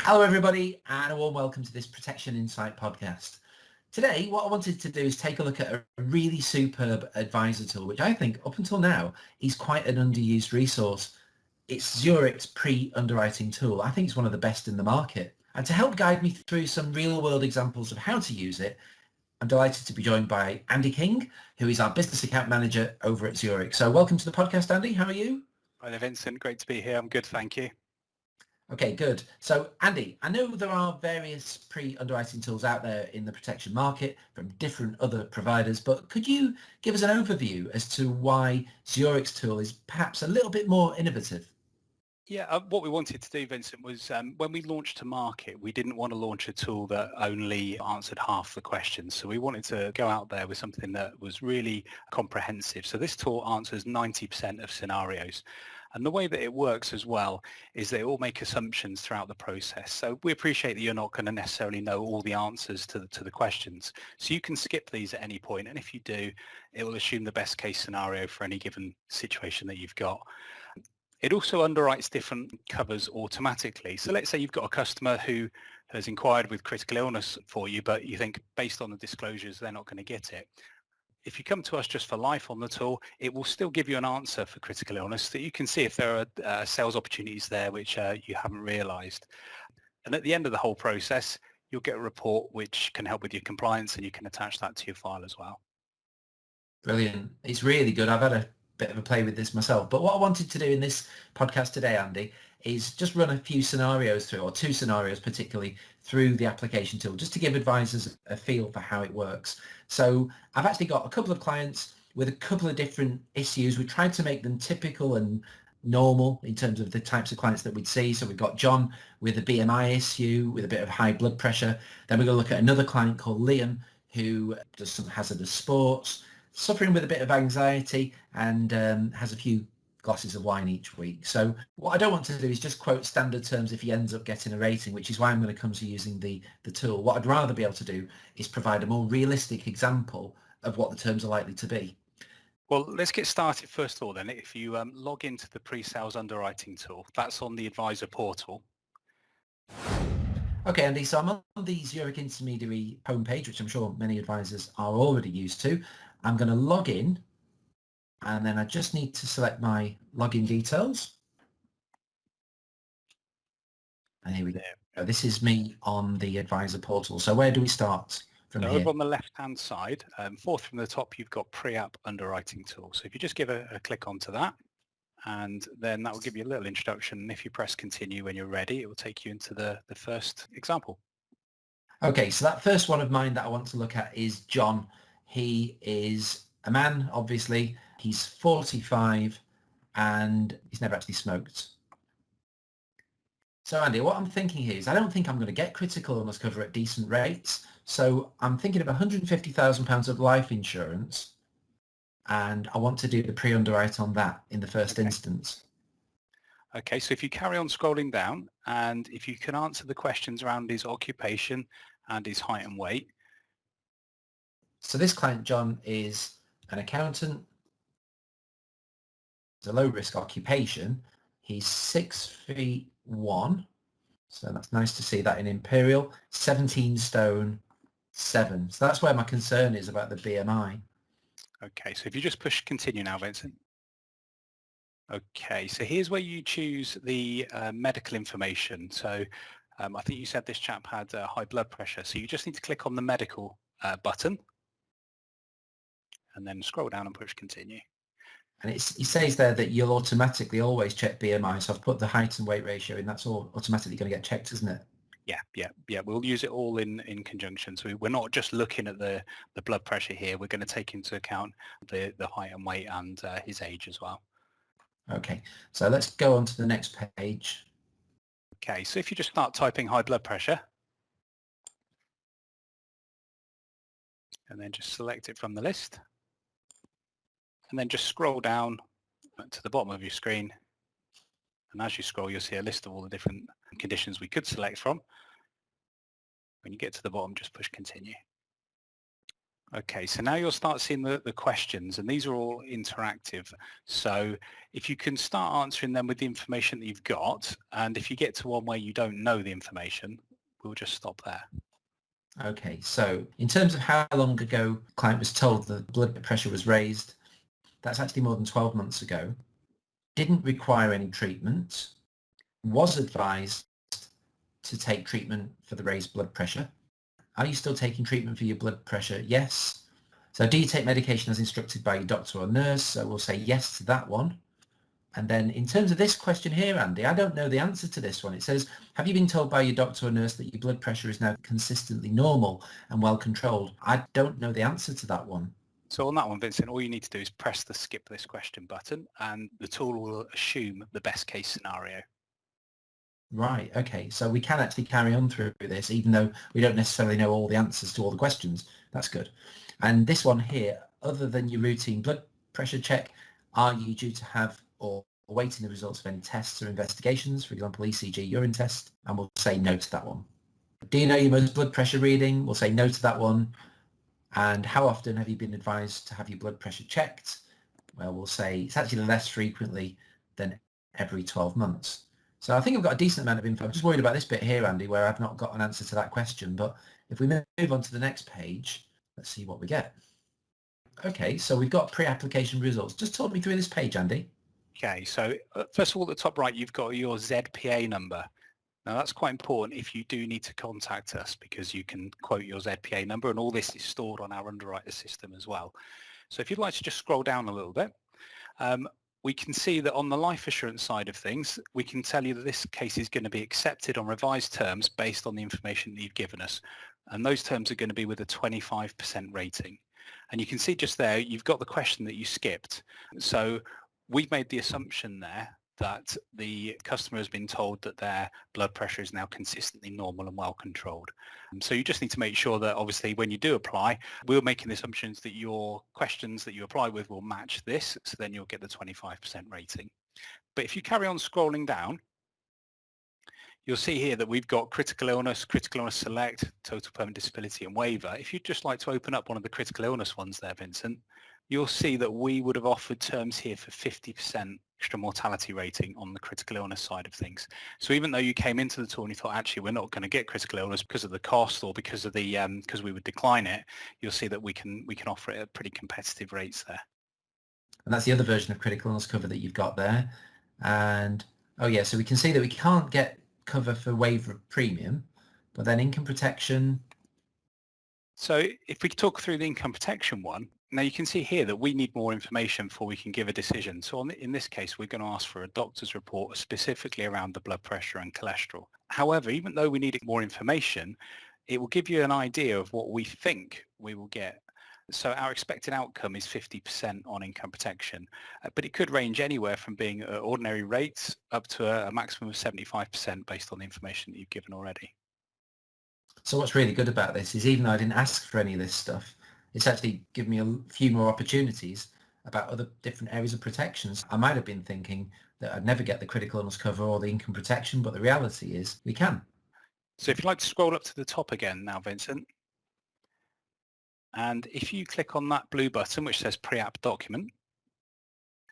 Hello, everybody, and a warm welcome to this Protection Insight podcast. Today, what I wanted to do is take a look at a really superb advisor tool, which I think up until now is quite an underused resource. It's Zurich's pre-underwriting tool. I think it's one of the best in the market. And to help guide me through some real-world examples of how to use it, I'm delighted to be joined by Andy King, who is our business account manager over at Zurich. So welcome to the podcast, Andy. How are you? Hi there, Vincent. Great to be here. I'm good, thank you. Okay, good. So Andy, I know there are various pre-underwriting tools out there in the protection market from different other providers, but could you give us an overview as to why Zurich's tool is perhaps a little bit more innovative? Yeah, what we wanted to do, Vincent, was when we launched to market, we didn't want to launch a tool that only answered half the questions. So we wanted to go out there with something that was really comprehensive. So this tool answers 90% of scenarios. And the way that it works as well is they all make assumptions throughout the process. So we appreciate that you're not going to necessarily know all the answers to the questions. So you can skip these at any point. And if you do, it will assume the best case scenario for any given situation that you've got. It also underwrites different covers automatically. So let's say you've got a customer who has inquired with critical illness for you, but you think based on the disclosures, they're not going to get it. If you come to us just for life on the tool, it will still give you an answer for critical illness that you can see if there are sales opportunities there which you haven't realised. And at the end of the whole process, you'll get a report which can help with your compliance and you can attach that to your file as well. Brilliant. It's really good. I've had a bit of a play with this myself. But what I wanted to do in this podcast today, Andy, is just run a few scenarios through, or two scenarios particularly, through the application tool, just to give advisors a feel for how it works. So I've actually got a couple of clients with a couple of different issues. We tried to make them typical and normal in terms of the types of clients that we'd see. So we've got John with a BMI issue, with a bit of high blood pressure. Then we're going to look at another client called Liam, who does some hazardous sports, suffering with a bit of anxiety, and has a few glasses of wine each week. So what I don't want to do is just quote standard terms if he ends up getting a rating, which is why I'm going to come to using the tool. What I'd rather be able to do is provide a more realistic example of what the terms are likely to be. Well, let's get started first of all then. If you log into the pre-sales underwriting tool, that's on the advisor portal. Okay, Andy, so I'm on the Zurich Intermediary homepage, which I'm sure many advisors are already used to. I'm going to log in, and then I just need to select my login details. And here we go. This is me on the advisor portal. So where do we start from here? Over on the left-hand side, fourth from the top, you've got pre-app underwriting tool. So if you just give a click onto that, and then that will give you a little introduction. And if you press continue when you're ready, it will take you into the first example. Okay, so that first one of mine that I want to look at is John. He is a man, obviously. He's 45 and he's never actually smoked. So Andy, what I'm thinking here is I don't think I'm going to get critical illness cover at decent rates. So I'm thinking of £150,000 of life insurance, and I want to do the pre-underwrite on that in the first instance. Okay, so if you carry on scrolling down, and if you can answer the questions around his occupation and his height and weight. So this client, John, is an accountant. It's a low-risk occupation. He's 6'1", so that's nice to see that in Imperial. 17 stone 7. So that's where my concern is about the BMI. Okay, so if you just push continue now, Vincent. Okay, so here's where you choose the medical information. So I think you said this chap had high blood pressure. So you just need to click on the medical button and then scroll down and push continue. And it says there that you'll automatically always check BMI. So I've put the height and weight ratio in. That's all automatically going to get checked, isn't it? Yeah. We'll use it all in conjunction. So we're not just looking at the blood pressure here. We're going to take into account the height and weight and his age as well. Okay, so let's go on to the next page. Okay, so if you just start typing high blood pressure and then just select it from the list and then just scroll down to the bottom of your screen. And as you scroll, you'll see a list of all the different conditions we could select from. When you get to the bottom, just push continue. Okay, so now you'll start seeing the questions, and these are all interactive. So if you can start answering them with the information that you've got, and if you get to one where you don't know the information, we'll just stop there. Okay, so in terms of how long ago the client was told the blood pressure was raised, that's actually more than 12 months ago. Didn't require any treatment, was advised to take treatment for the raised blood pressure. Are you still taking treatment for your blood pressure? Yes. So do you take medication as instructed by your doctor or nurse? So we'll say yes to that one. And then in terms of this question here, Andy, I don't know the answer to this one. It says, have you been told by your doctor or nurse that your blood pressure is now consistently normal and well controlled? I don't know the answer to that one. So on that one, Vincent, all you need to do is press the skip this question button, and the tool will assume the best case scenario. Right, okay. So we can actually carry on through this, even though we don't necessarily know all the answers to all the questions. That's good. And this one here, other than your routine blood pressure check, are you due to have or awaiting the results of any tests or investigations, for example, ECG, urine test? And we'll say no to that one. Do you know your most blood pressure reading? We'll say no to that one. And how often have you been advised to have your blood pressure checked? Well, we'll say it's actually less frequently than every 12 months. So I think I've got a decent amount of info. I'm just worried about this bit here, Andy, where I've not got an answer to that question. But if we move on to the next page, let's see what we get. Okay, so we've got pre-application results. Just talk me through this page, Andy. Okay, so first of all, at the top right, you've got your ZPA number. Now that's quite important if you do need to contact us, because you can quote your ZPA number, and all this is stored on our underwriter system as well. So if you'd like to just scroll down a little bit, we can see that on the life assurance side of things, we can tell you that this case is going to be accepted on revised terms based on the information that you've given us. And those terms are going to be with a 25% rating. And you can see just there, you've got the question that you skipped. So we've made the assumption there that the customer has been told that their blood pressure is now consistently normal and well controlled. So you just need to make sure that obviously when you do apply, we're making the assumptions that your questions that you apply with will match this, so then you'll get the 25% rating. But if you carry on scrolling down, you'll see here that we've got critical illness select, total permanent disability and waiver. If you'd just like to open up one of the critical illness ones there, Vincent, you'll see that we would have offered terms here for 50% extra mortality rating on the critical illness side of things. So even though you came into the tool and you thought, actually, we're not going to get critical illness because of the cost or because of the because we would decline it, you'll see that we can offer it at pretty competitive rates there. And that's the other version of critical illness cover that you've got there. And oh yeah, so we can see that we can't get cover for waiver of premium, but then income protection. So if we talk through the income protection one, now you can see here that we need more information before we can give a decision. So in this case, we're going to ask for a doctor's report specifically around the blood pressure and cholesterol. However, even though we need more information, it will give you an idea of what we think we will get. So our expected outcome is 50% on income protection, but it could range anywhere from being ordinary rates up to a maximum of 75% based on the information that you've given already. So what's really good about this is even though I didn't ask for any of this stuff, it's actually given me a few more opportunities about other different areas of protections. I might have been thinking that I'd never get the critical illness cover or the income protection, but the reality is we can. So if you'd like to scroll up to the top again now, Vincent, and if you click on that blue button which says pre-app document,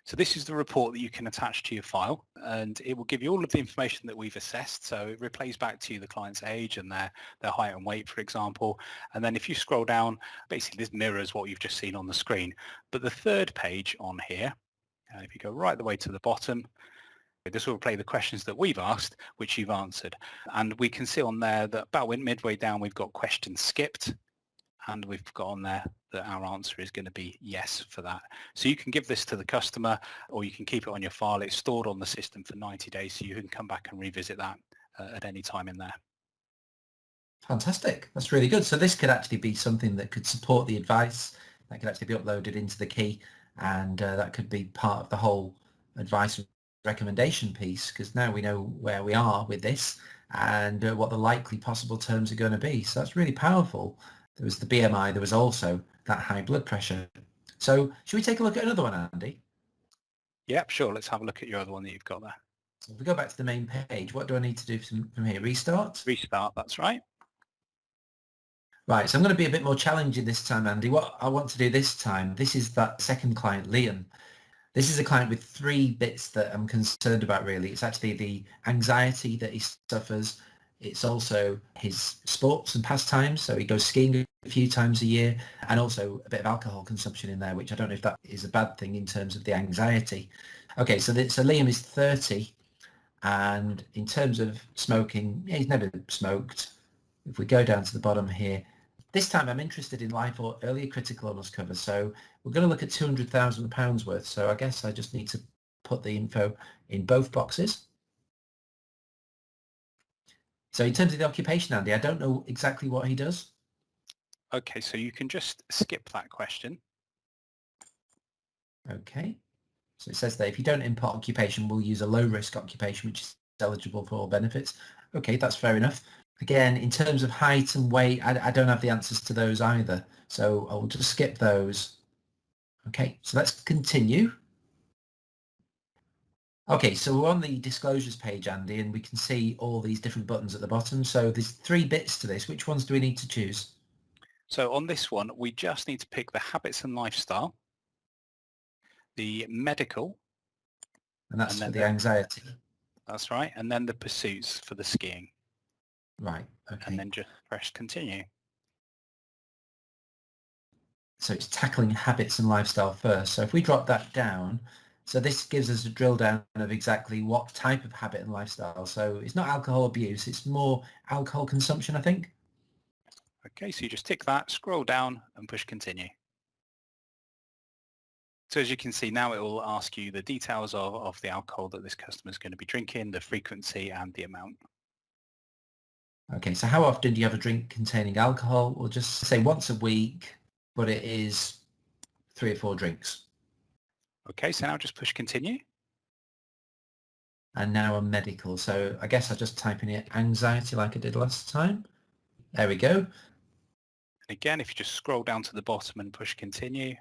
so this is the report that you can attach to your file, and it will give you all of the information that we've assessed. So it replays back to you the client's age and their height and weight, for example. And then if you scroll down, basically this mirrors what you've just seen on the screen. But the third page on here, if you go right the way to the bottom, this will play the questions that we've asked, which you've answered. And we can see on there that about midway down, we've got questions skipped. And we've got on there that our answer is going to be yes for that. So you can give this to the customer or you can keep it on your file. It's stored on the system for 90 days, so you can come back and revisit that at any time in there. Fantastic. That's really good. So this could actually be something that could support the advice, that could actually be uploaded into the key, and that could be part of the whole advice and recommendation piece, because now we know where we are with this and what the likely possible terms are going to be. So that's really powerful. There was the BMI, there was also that high blood pressure. So should we take a look at another one, Andy? Yep, sure. Let's have a look at your other one that you've got there. So if we go back to the main page, what do I need to do from here? Restart? Restart, that's right. Right, so I'm going to be a bit more challenging this time, Andy. What I want to do this time, this is that second client, Liam. This is a client with three bits that I'm concerned about, really. It's actually the anxiety that he suffers. It's also his sports and pastimes. So he goes skiing a few times a year, and also a bit of alcohol consumption in there, which I don't know if that is a bad thing in terms of the anxiety. Okay, so Liam is 30, and in terms of smoking, yeah, he's never smoked. If we go down to the bottom here, this time I'm interested in life or earlier critical illness cover. So we're going to look at £200,000 worth. So I guess I just need to put the info in both boxes. So in terms of the occupation, Andy, I don't know exactly what he does. Okay, so you can just skip that question. Okay. So it says that if you don't input occupation, we'll use a low risk occupation, which is eligible for all benefits. Okay, that's fair enough. Again, in terms of height and weight, I don't have the answers to those either. So I'll just skip those. Okay, so let's continue. Okay, so we're on the disclosures page, Andy, and we can see all these different buttons at the bottom. So there's three bits to this. Which ones do we need to choose? So on this one, we just need to pick the habits and lifestyle, the medical, And that's and for then the anxiety. that's right, and then the pursuits for the skiing, Right, and okay. then just press continue. So it's tackling habits and lifestyle first. So if we drop that down, so this gives us a drill down of exactly what type of habit and lifestyle. So it's not alcohol abuse, it's more alcohol consumption, I think. Okay, so you just tick that, scroll down and push continue. So as you can see now, it will ask you the details of the alcohol that this customer is going to be drinking, the frequency and the amount. Okay, so how often do you have a drink containing alcohol? We'll just say once a week, but it is 3 or 4 drinks. Okay, so now just push continue. And now I'm medical. So I guess I'll just type in here anxiety like I did last time. There we go. Again, if you just scroll down to the bottom and push continue.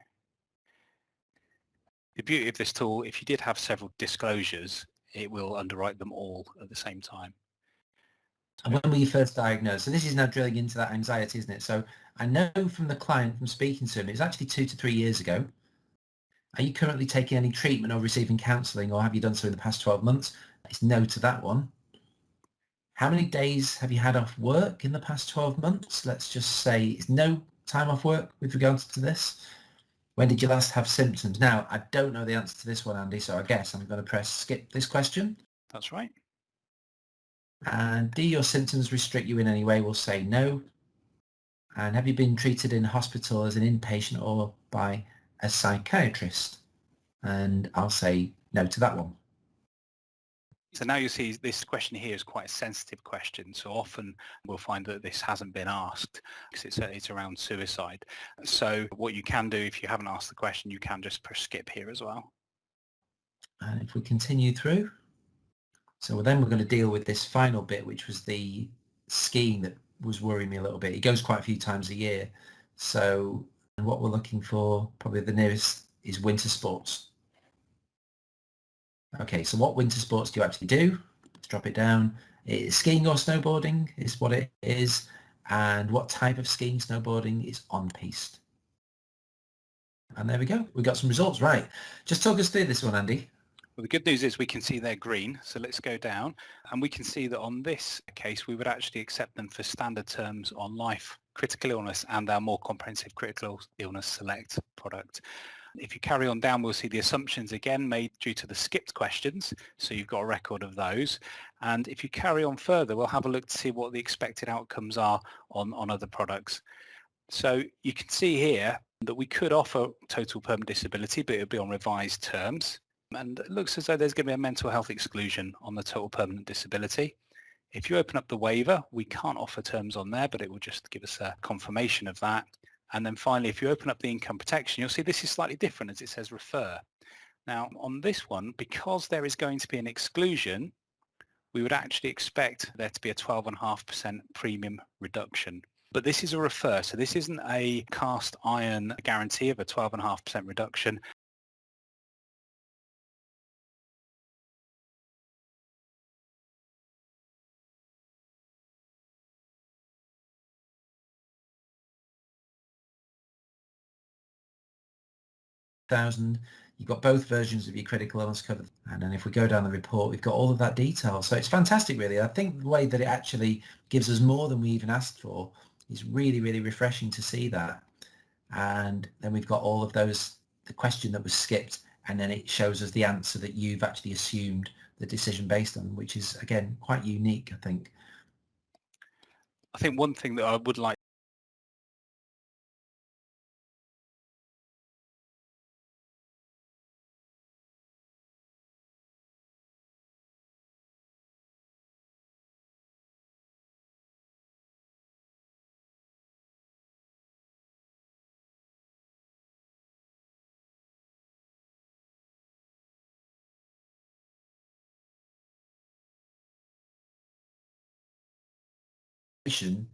The beauty of this tool, if you did have several disclosures, it will underwrite them all at the same time. And when were you first diagnosed? So this is now drilling into that anxiety, isn't it? So I know from the client, from speaking to him, it was actually 2 to 3 years ago. Are you currently taking any treatment or receiving counselling, or have you done so in the past 12 months? It's no to that one. How many days have you had off work in the past 12 months? Let's just say it's no time off work with regards to this. When did you last have symptoms? Now, I don't know the answer to this one, Andy, so I guess I'm going to press skip this question. That's right. And do your symptoms restrict you in any way? We'll say no. And have you been treated in hospital as an inpatient or by a psychiatrist? And I'll say no to that one. So now you see this question here is quite a sensitive question. So often we'll find that this hasn't been asked because it's around suicide. So what you can do if you haven't asked the question, you can just press skip here as well. And if we continue through, so then we're going to deal with this final bit, which was the skiing that was worrying me a little bit. He goes quite a few times a year. So what we're looking for, probably the nearest, is winter sports. Okay, so what winter sports do you actually do? Let's drop it down. It's skiing or snowboarding is what it is. And what type of skiing, snowboarding is on-piste. And there we go. We got some results. Right. Just talk us through this one, Andy. Well, the good news is we can see they're green. So let's go down and we can see that on this case, we would actually accept them for standard terms on life, critical illness and our more comprehensive critical illness select product. If you carry on down, we'll see the assumptions again made due to the skipped questions. So you've got a record of those. And if you carry on further, we'll have a look to see what the expected outcomes are on other products. So you can see here that we could offer total permanent disability, but it would be on revised terms. And it looks as though there's going to be a mental health exclusion on the total permanent disability. If you open up the waiver, we can't offer terms on there, but it will just give us a confirmation of that. And then finally, if you open up the income protection, you'll see this is slightly different as it says refer. Now on this one, because there is going to be an exclusion, we would actually expect there to be a 12.5% premium reduction. But this is a refer, so this isn't a cast iron guarantee of a 12.5% reduction. 1,000. You've got both versions of your critical illness cover. And then if we go down the report, we've got all of that detail. So it's fantastic, really. I think the way that it actually gives us more than we even asked for is really, really refreshing to see that. And then we've got all of those, the question that was skipped, and then it shows us the answer that you've actually assumed the decision based on, which is, again, quite unique, I think. I think one thing that I would like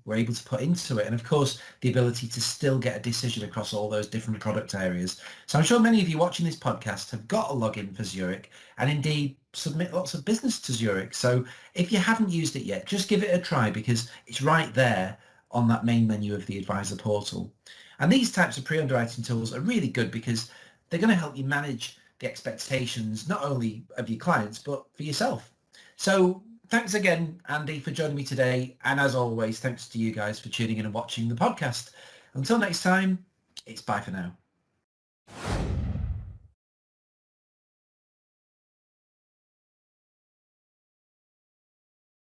we're able to put into it, and of course the ability to still get a decision across all those different product areas. So I'm sure many of you watching this podcast have got a login for Zurich and indeed submit lots of business to Zurich. So if you haven't used it yet, just give it a try, because it's right there on that main menu of the advisor portal. And these types of pre-underwriting tools are really good because they're going to help you manage the expectations not only of your clients but for yourself. So thanks again, Andy, for joining me today. And as always, thanks to you guys for tuning in and watching the podcast. Until next time, it's bye for now.